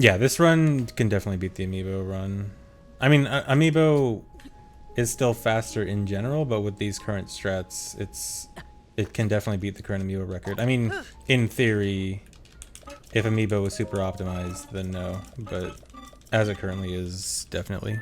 Yeah, this run can definitely beat the Amiibo run. I mean, Amiibo is still faster in general, but with these current strats, it can definitely beat the current Amiibo record. I mean, in theory, if Amiibo was super optimized, then no, but as it currently is, definitely.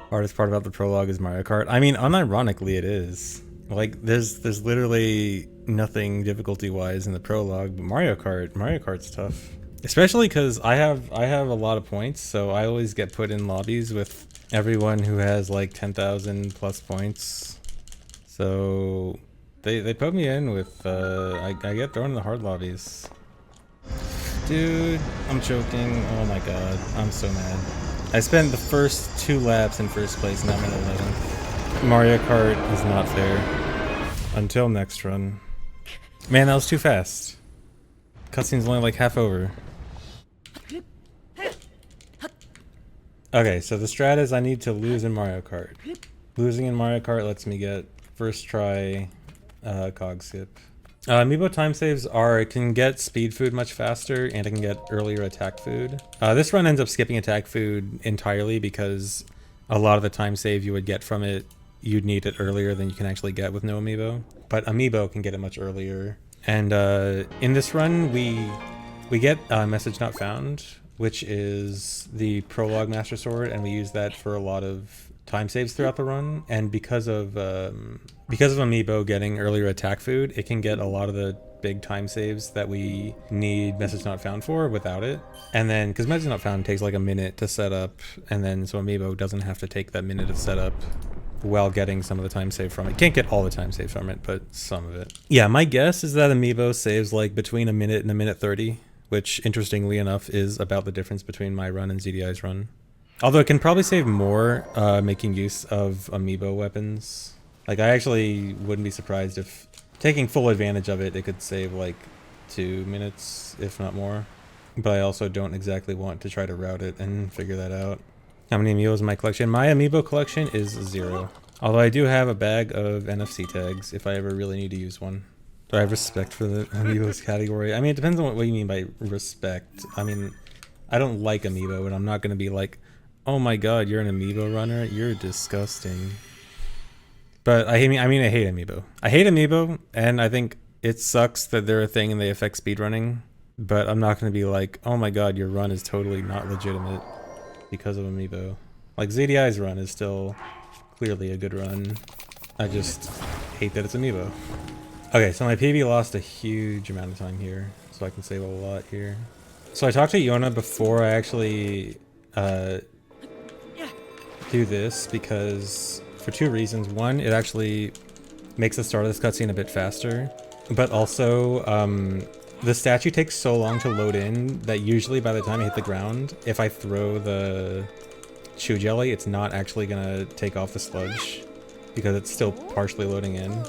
Hardest part about the prologue is Mario Kart. I mean, unironically, it is. Like, there's literally nothing difficulty-wise in the prologue, but Mario Kart's tough. Especially because I have a lot of points, so I always get put in lobbies with everyone who has like 10,000 plus points. So they put me in with I get thrown in the hard lobbies. Dude, I'm choking. Oh my god, I'm so mad. I spent the first 2 laps in first place and I'm in 11th. Mario Kart is not fair. Until next run. Man, that was too fast. Cutscene's only like half over. Okay, so the strat is I need to lose in Mario Kart. Losing in Mario Kart lets me get first try cog skip. Amiibo time saves are, it can get speed food much faster and it can get earlier attack food. This run ends up skipping attack food entirely because a lot of the time save you would get from it, you'd need it earlier than you can actually get with no Amiibo. But Amiibo can get it much earlier. And in this run, we get Message Not Found, which is the prologue Master Sword, and we use that for a lot of time saves throughout the run. And because of Amiibo getting earlier attack food, it can get a lot of the big time saves that we need Message Not Found for without it. And then, because Message Not Found takes like a minute to set up, and then so Amiibo doesn't have to take that minute of setup while getting some of the time save from it. Can't get all the time save from it, but some of it. Yeah, my guess is that Amiibo saves like between a minute and a minute 30, which interestingly enough is about the difference between my run and ZDI's run. Although it can probably save more making use of Amiibo weapons. Like, I actually wouldn't be surprised if taking full advantage of it, it could save like 2 minutes, if not more. But I also don't exactly want to try to route it and figure that out. How many Amiibos in my collection? My Amiibo collection is 0. Although I do have a bag of NFC tags if I ever really need to use one. Do I have respect for the Amiibos category? I mean, it depends on what you mean by respect. I mean, I don't like Amiibo, and I'm not going to be like, oh my god, you're an Amiibo runner? You're disgusting. But I hate Amiibo. I hate Amiibo, and I think it sucks that they're a thing and they affect speedrunning. But I'm not going to be like, oh my god, your run is totally not legitimate because of Amiibo. Like, ZDI's run is still clearly a good run. I just hate that it's Amiibo. Okay, so my PB lost a huge amount of time here, so I can save a lot here. So I talked to Yona before I actually do this because for 2 reasons. One, it actually makes the start of this cutscene a bit faster, but also the statue takes so long to load in that usually by the time I hit the ground, if I throw the chew jelly, it's not actually gonna take off the sludge because it's still partially loading in.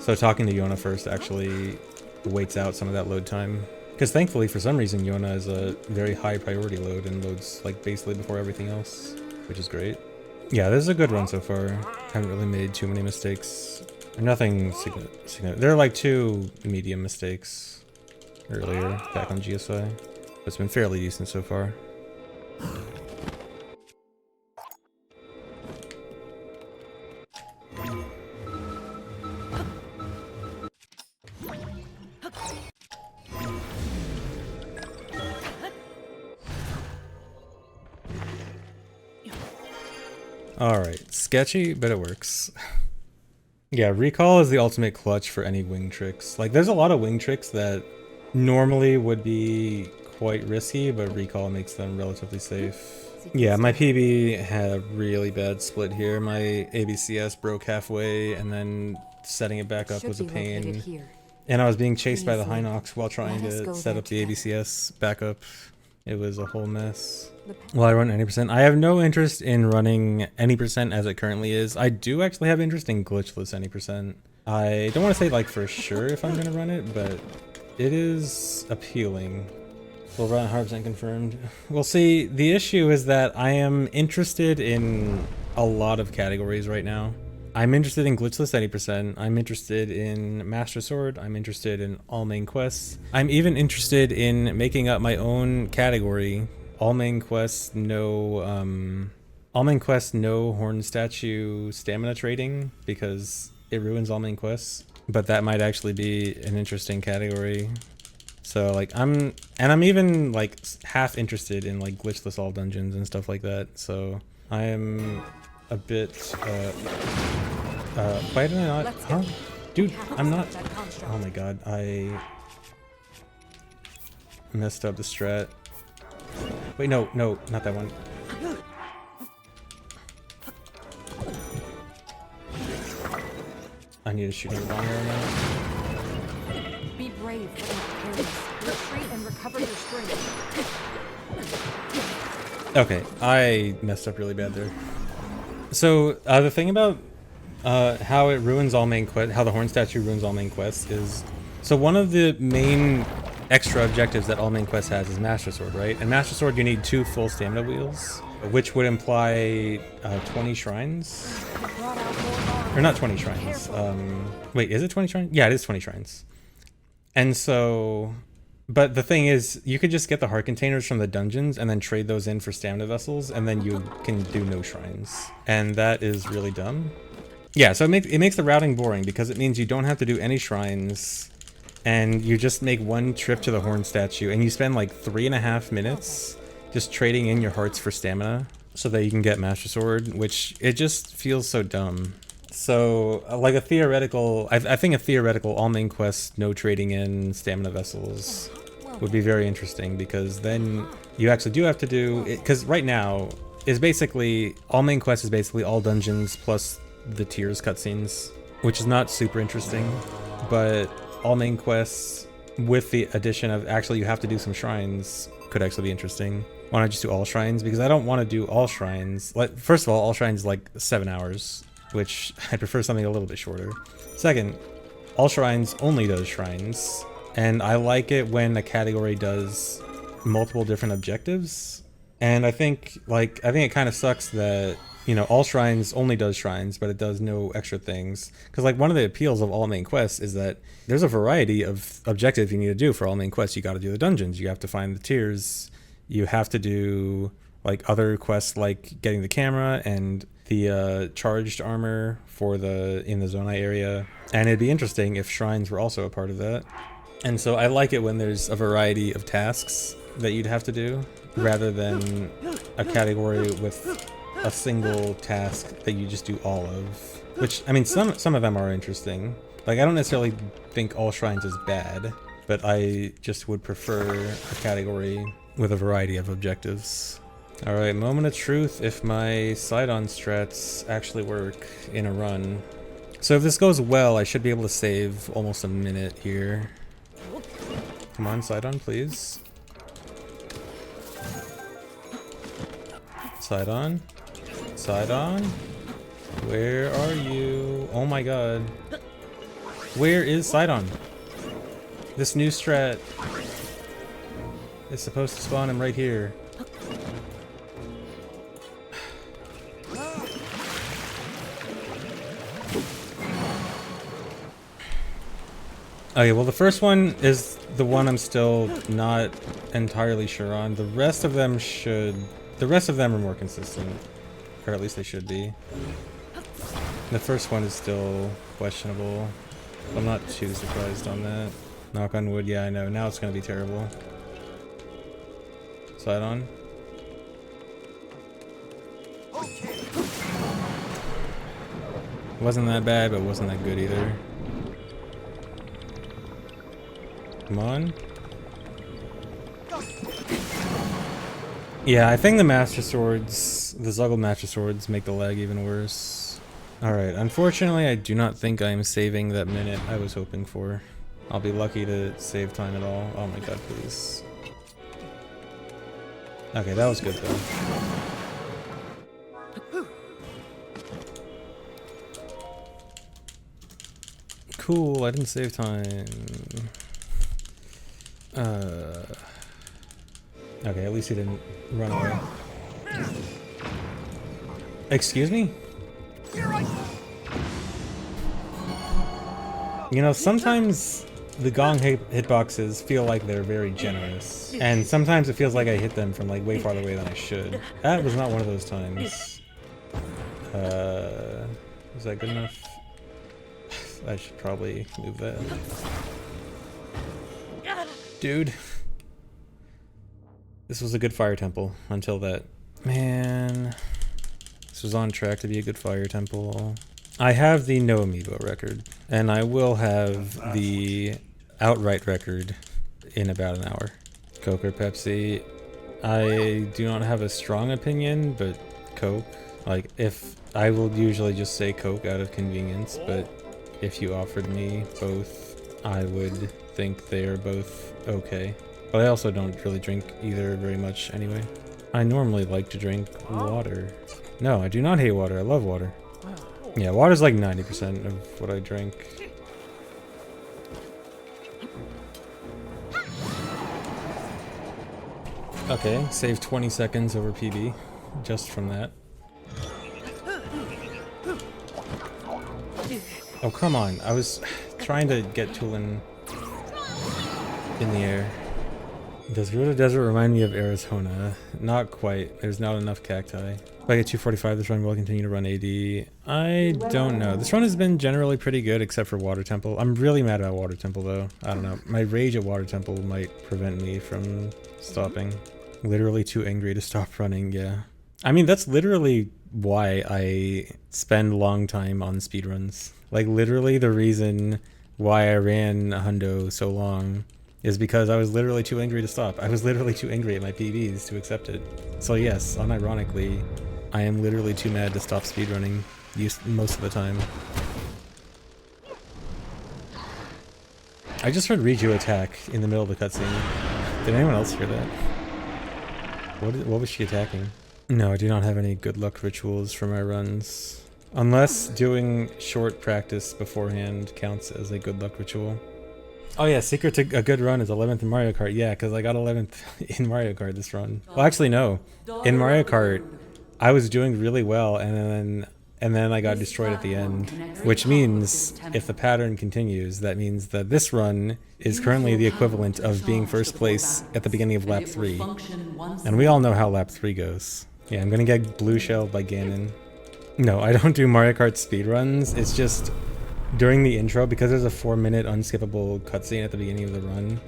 So talking to Yona first actually waits out some of that load time. Because thankfully, for some reason, Yona is a very high priority load and loads like basically before everything else, which is great. Yeah, this is a good run so far. Haven't really made too many mistakes. Nothing significant. There are like 2 medium mistakes earlier back on GSI. But it's been fairly decent so far. Alright, sketchy, but it works. Yeah, recall is the ultimate clutch for any wing tricks. Like, there's a lot of wing tricks that normally would be quite risky, but recall makes them relatively safe. Yeah, my PB had a really bad split here. My ABCS broke halfway, and then setting it back up was a pain. And I was being chased by the Hinox while trying to set up the ABCS back up. It was a whole mess. Well, I run 90%. I have no interest in running any percent as it currently is. I do actually have interest in glitchless any percent. I don't want to say like for sure if I'm gonna run it, but it is appealing. We'll run 100% confirmed. Well, see, the issue is that I am interested in a lot of categories right now. I'm interested in glitchless 80%. I'm interested in Master Sword. I'm interested in all main quests. I'm even interested in making up my own category all main quests no all main quests no horn statue stamina trading because it ruins all main quests. But that might actually be an interesting category. So like I'm even like half interested in like glitchless all dungeons and stuff like that. So I am a bit why did I not? Huh? Dude, I'm not. Oh my god, I messed up the strat. Wait, no, not that one. I need to shoot a long arrow now. Be brave, but not careless. Retreat and recover your strength. Okay, I messed up really bad there. So the thing about how it ruins all main quest, how the horn statue ruins all main quests is, so one of the main extra objectives that all main quest has is Master Sword, right? And Master Sword, you need 2 full stamina wheels, which would imply 20 shrines. Or not 20 shrines. Wait, is it 20 shrines? Yeah, it is 20 shrines. And so, but the thing is, you could just get the heart containers from the dungeons and then trade those in for stamina vessels, and then you can do no shrines. And that is really dumb. Yeah, so it makes the routing boring because it means you don't have to do any shrines, and you just make one trip to the horn statue, and you spend like 3.5 minutes just trading in your hearts for stamina so that you can get Master Sword, which it just feels so dumb. So like a theoretical, I think a theoretical all main quest no trading in stamina vessels would be very interesting, because then you actually do have to do it, because right now is basically all main quest is basically all dungeons plus the tiers cutscenes, which is not super interesting. But all main quests with the addition of actually you have to do some shrines could actually be interesting. Why not just do all shrines? Because I don't want to do all shrines. Like, first of all shrines is like 7 hours, which I prefer something a little bit shorter. Second, all shrines only does shrines, and I like it when a category does multiple different objectives. And I think it kind of sucks that, you know, all shrines only does shrines, but it does no extra things. Because like one of the appeals of all main quests is that there's a variety of objectives you need to do for all main quests. You got to do the dungeons, you have to find the tiers, you have to do like other quests like getting the camera and the charged armor for in the Zonai area. And it'd be interesting if shrines were also a part of that. And so I like it when there's a variety of tasks that you'd have to do, rather than a category with a single task that you just do all of. Which, I mean, some of them are interesting. Like, I don't necessarily think all shrines is bad, but I just would prefer a category with a variety of objectives. Alright, moment of truth if my Sidon strats actually work in a run. So if this goes well, I should be able to save almost a minute here. Come on, Sidon, please. Sidon? Sidon? Where are you? Oh my god. Where is Sidon? This new strat is supposed to spawn him right here. Okay, well the first one is the one I'm still not entirely sure on. The rest of them are more consistent. Or at least they should be. The first one is still questionable. I'm not too surprised on that. Knock on wood, yeah I know. Now it's gonna be terrible. Sidon. Wasn't that bad, but wasn't that good either. Come on. Yeah, I think the Master Swords, the Zuggle Master Swords, make the lag even worse. Alright, unfortunately I do not think I'm saving that minute I was hoping for. I'll be lucky to save time at all. Oh my god, please. Okay, that was good though. Cool, I didn't save time. Okay, at least he didn't run away. Excuse me? You know, sometimes the gong hitboxes feel like they're very generous. And sometimes it feels like I hit them from like way farther away than I should. That was not one of those times. Was that good enough? I should probably move that. Dude. This was a good fire temple until that. Man. This was on track to be a good fire temple. I have the no amiibo record, and I will have the outright record in about an hour. Coke or Pepsi? I do not have a strong opinion, but Coke. Like, if I will usually just say Coke out of convenience, but if you offered me both, I would think they are both okay. But I also don't really drink either very much anyway. I normally like to drink water. No, I do not hate water. I love water. Yeah, water's like 90% of what I drink. Okay, save 20 seconds over PB just from that. Oh, come on. I was trying to get Tulin in the air. Does Ruta Desert remind me of Arizona? Not quite. There's not enough cacti. If I get 245, this run will continue to run AD. I don't know. This run has been generally pretty good except for Water Temple. I'm really mad about Water Temple though. I don't know. My rage at Water Temple might prevent me from stopping. Literally too angry to stop running, yeah. I mean, that's literally why I spend long time on speedruns. Like, literally the reason why I ran a hundo so long is because I was literally too angry to stop. I was literally too angry at my PBs to accept it. So yes, unironically, I am literally too mad to stop speedrunning most of the time. I just heard Riju attack in the middle of the cutscene. Did anyone else hear that? What was she attacking? No, I do not have any good luck rituals for my runs. Unless doing short practice beforehand counts as a good luck ritual. Oh yeah, secret to a good run is 11th in Mario Kart. Yeah, because I got 11th in Mario Kart this run. Well, actually no. In Mario Kart, I was doing really well, and then I got destroyed at the end. Which means, if the pattern continues, that means that this run is currently the equivalent of being first place at the beginning of lap 3. And we all know how lap 3 goes. Yeah, I'm gonna get blue shelled by Ganon. No, I don't do Mario Kart speedruns. It's just during the intro, because there's a 4-minute unskippable cutscene at the beginning of the run,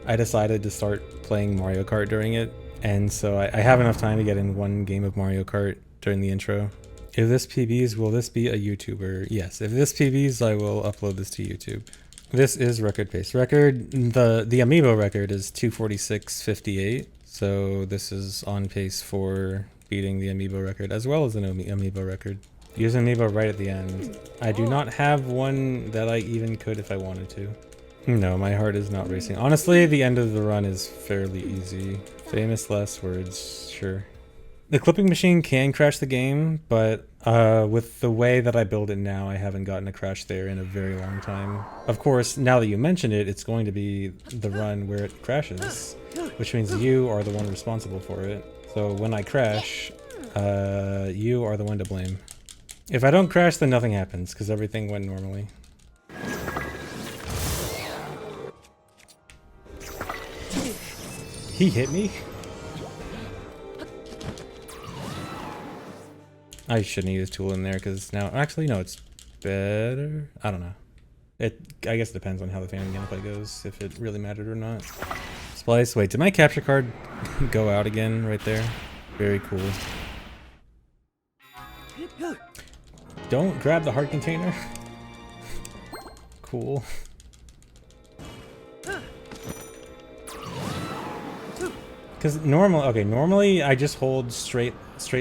I decided to start playing Mario Kart during it. And so I have enough time to get in one game of Mario Kart during the intro. If this PBs, will this be a YouTuber? Yes, if this PBs, I will upload this to YouTube. This is record pace. Record, the amiibo record is 246.58. So this is on pace for beating the amiibo record, as well as an amiibo record. Use amiibo right at the end. I do not have one that I even could if I wanted to. No, my heart is not racing. Honestly, the end of the run is fairly easy. Famous last words, sure. The clipping machine can crash the game, but with the way that I build it now, I haven't gotten a crash there in a very long time. Of course, now that you mention it, it's going to be the run where it crashes, which means you are the one responsible for it. So when I crash, you are the one to blame. If I don't crash, then nothing happens, because everything went normally. He hit me? I shouldn't use tool in there, because now... Actually, no, it's better. I don't know. I guess it depends on how the Phantom gameplay goes, if it really mattered or not. Splice. Wait, did my capture card go out again right there? Very cool. Don't grab the heart container. Cool. Because normally I just hold straight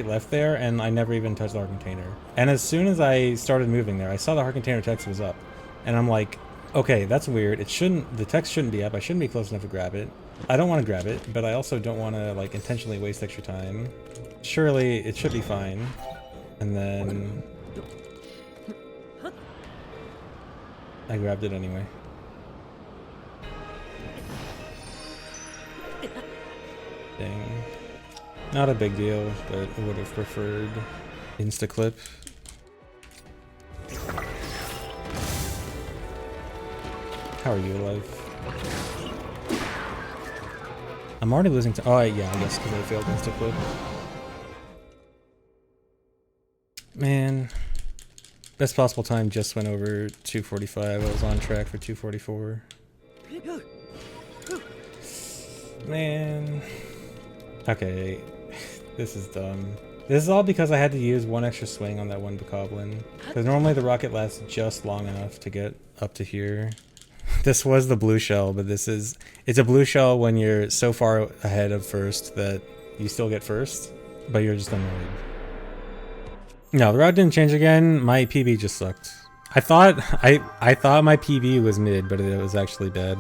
left there, and I never even touch the heart container. And as soon as I started moving there, I saw the heart container text was up, and I'm like, okay, that's weird. The text shouldn't be up. I shouldn't be close enough to grab it. I don't want to grab it, but I also don't want to like intentionally waste extra time. Surely it should be fine. And then I grabbed it anyway. Dang. Not a big deal, but I would have preferred Instaclip. How are you alive? I'm already losing to. Oh, yeah, I guess because I failed insta clip. Man. Best possible time just went over 2:45. I was on track for 2:44. Man. Okay. This is dumb. This is all because I had to use one extra swing on that one Bokoblin. Because normally the rocket lasts just long enough to get up to here. This was the blue shell, but this is... It's a blue shell when you're so far ahead of first that you still get first, but you're just annoyed. No, the route didn't change again. My PB just sucked. I thought my PB was mid, but it was actually bad.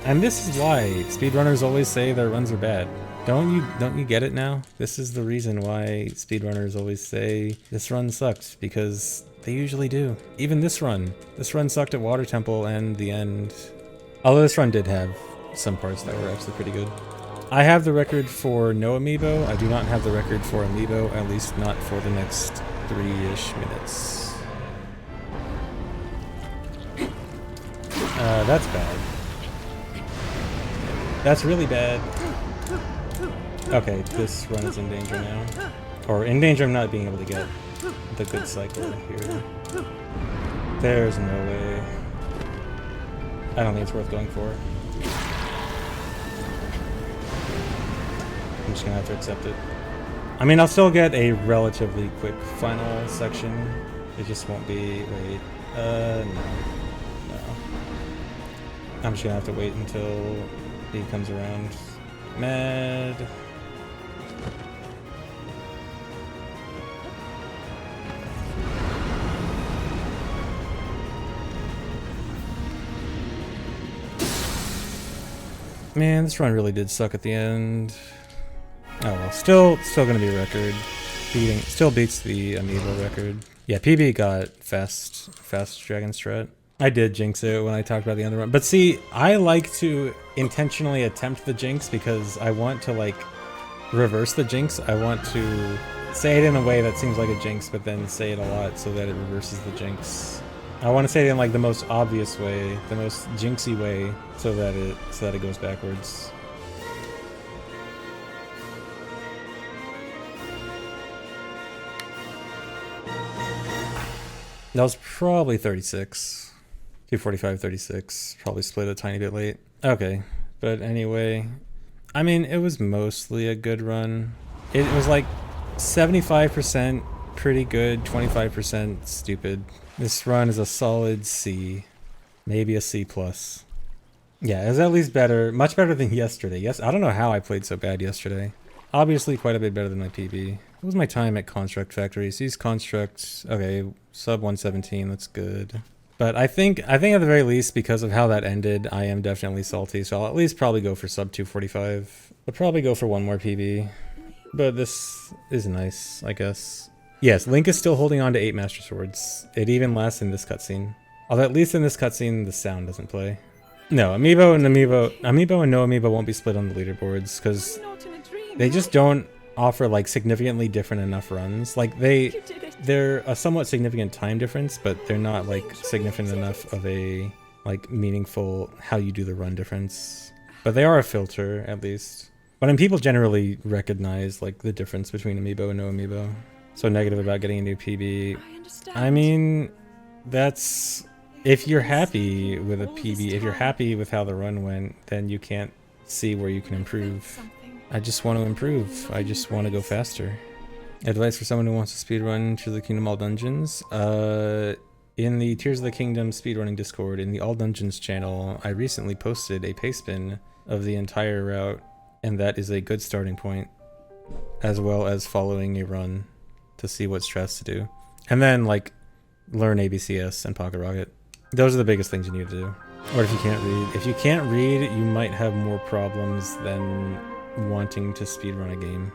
And this is why speedrunners always say their runs are bad. Don't you get it now? This is the reason why speedrunners always say this run sucked, because they usually do. Even this run. This run sucked at Water Temple and the end. Although this run did have some parts that were actually pretty good. I have the record for no amiibo. I do not have the record for amiibo, at least not for the next 3-ish minutes. That's bad. That's really bad. Okay, this run is in danger now. Or in danger of not being able to get the good cycle here. There's no way. I don't think it's worth going for. I'm just gonna have to accept it. I mean, I'll still get a relatively quick final section. It just won't be... Wait. No. I'm just gonna have to wait until he comes around. Mad. Man, this run really did suck at the end. Oh well, still gonna be a record. Still beats the amiibo record. Yeah, PB got fast Dragon Strat. I did jinx it when I talked about the other run. But see, I like to intentionally attempt the jinx because I want to like reverse the jinx. I want to say it in a way that seems like a jinx, but then say it a lot so that it reverses the jinx. I want to say it in like the most obvious way, the most jinxy way, so that it goes backwards. That was probably 36. 245, 36. Probably split a tiny bit late. Okay, but anyway, I mean, it was mostly a good run. It was like 75% pretty good, 25% stupid. This run is a solid C, maybe a C+. Yeah, it was at least better, much better than yesterday. Yes, I don't know how I played so bad yesterday. Obviously quite a bit better than my PB. What was my time at Construct Factory? These Constructs, okay, sub 117, that's good. But I think at the very least, because of how that ended, I am definitely salty, so I'll at least probably go for sub 245. I'll probably go for one more PB. But this is nice, I guess. Yes, Link is still holding on to 8 Master Swords. It even lasts in this cutscene. Although at least in this cutscene, the sound doesn't play. No, Amiibo and no Amiibo won't be split on the leaderboards, because they just don't offer like significantly different enough runs. Like they're a somewhat significant time difference, but they're not like significant enough of a like meaningful how you do the run difference. But they are a filter at least. But I mean, people generally recognize like the difference between Amiibo and no Amiibo. So negative about getting a new PB. I mean, that's if you're happy with a PB, if you're happy with how the run went, then you can't see where you can improve. I just want to improve. I just want to go faster. Advice for someone who wants to speedrun Tears of the Kingdom All Dungeons. In the Tears of the Kingdom speedrunning Discord, in the All Dungeons channel, I recently posted a pace spin of the entire route, and that is a good starting point, as well as following a run to see what strats to do. And then, like, learn ABCS and Pocket Rocket. Those are the biggest things you need to do. Or if you can't read. If you can't read, you might have more problems than wanting to speedrun a game.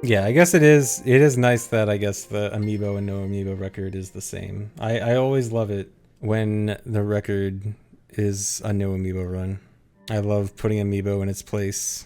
Yeah, I guess it is nice that I guess the Amiibo and no Amiibo record is the same. I always love it when the record is a no Amiibo run. I love putting Amiibo in its place.